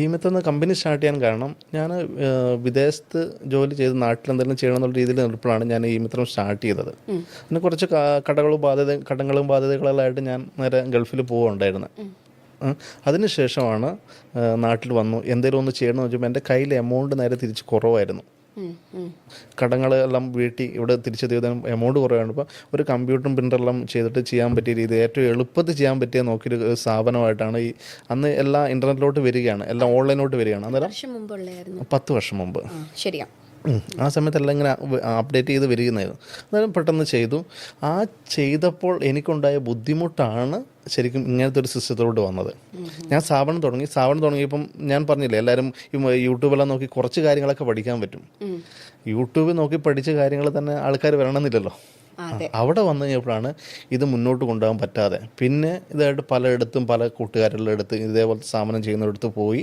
ഈ മിത്തെന്ന company start ചെയ്യാൻ കാരണം ഞാൻ വിദേശത്ത് ജോലി ചെയ്ത് നാട്ടിൽ എന്തെങ്കിലും ചെയ്യണം എന്നുള്ള രീതിയിൽ നിൽപ്പോഴാണ് ഞാൻ ഈ മിത്രം സ്റ്റാർട്ട് ചെയ്തത്. പിന്നെ കുറച്ച് കടങ്ങളും ബാധ്യതകളായിട്ട് ഞാൻ നേരെ ഗൾഫിൽ പോവുകയുണ്ടായിരുന്നത്. അതിനുശേഷമാണ് നാട്ടിൽ വന്നു എന്തെങ്കിലും ഒന്ന് ചെയ്യണമെന്ന് വെച്ചപ്പോൾ എൻ്റെ കയ്യിൽ എമൗണ്ട് നേരെ തിരിച്ച് കുറവായിരുന്നു. കടങ്ങളെല്ലാം വീട്ടി ഇവിടെ തിരിച്ചു തീർത്താൻ എമൗണ്ട് കുറവാണ്. ഇപ്പോൾ ഒരു കമ്പ്യൂട്ടറും പ്രിൻ്ററെല്ലാം ചെയ്തിട്ട് ചെയ്യാൻ പറ്റിയ രീതി ഏറ്റവും എളുപ്പത്തിൽ ചെയ്യാൻ പറ്റിയ നോക്കിയൊരു സ്ഥാപനമായിട്ടാണ് ഈ അന്ന് എല്ലാം ഇൻ്റർനെറ്റിലോട്ട് വരികയാണ്, എല്ലാം ഓൺലൈനിലോട്ട് വരികയാണ്. അന്നേരം 10 വർഷം മുമ്പ് ശരിയാ. ആ സമയത്തെല്ലാം ഇങ്ങനെ അപ്ഡേറ്റ് ചെയ്ത് വരികയായിരുന്നു. അന്നേരം പെട്ടെന്ന് ചെയ്തു. ആ ചെയ്തപ്പോൾ എനിക്കുണ്ടായ ബുദ്ധിമുട്ടാണ് ശരിക്കും ഇങ്ങനത്തെ ഒരു സിസ്റ്റത്തിലോട്ട് വന്നത്. ഞാൻ സ്ഥാപനം തുടങ്ങിയപ്പം ഞാൻ പറഞ്ഞില്ലേ എല്ലാവരും ഈ യൂട്യൂബെല്ലാം നോക്കി കുറച്ച് കാര്യങ്ങളൊക്കെ പഠിക്കാൻ പറ്റും. യൂട്യൂബിൽ നോക്കി പഠിച്ച കാര്യങ്ങൾ തന്നെ ആൾക്കാർ വരണമെന്നില്ലല്ലോ. അവിടെ വന്നു കഴിഞ്ഞപ്പോഴാണ് ഇത് മുന്നോട്ട് കൊണ്ടുപോകാൻ പറ്റാതെ പിന്നെ ഇതായിട്ട് പലയിടത്തും പല കൂട്ടുകാരുടെ അടുത്ത് ഇതേപോലത്തെ സ്ഥാപനം ചെയ്യുന്നിടത്ത് പോയി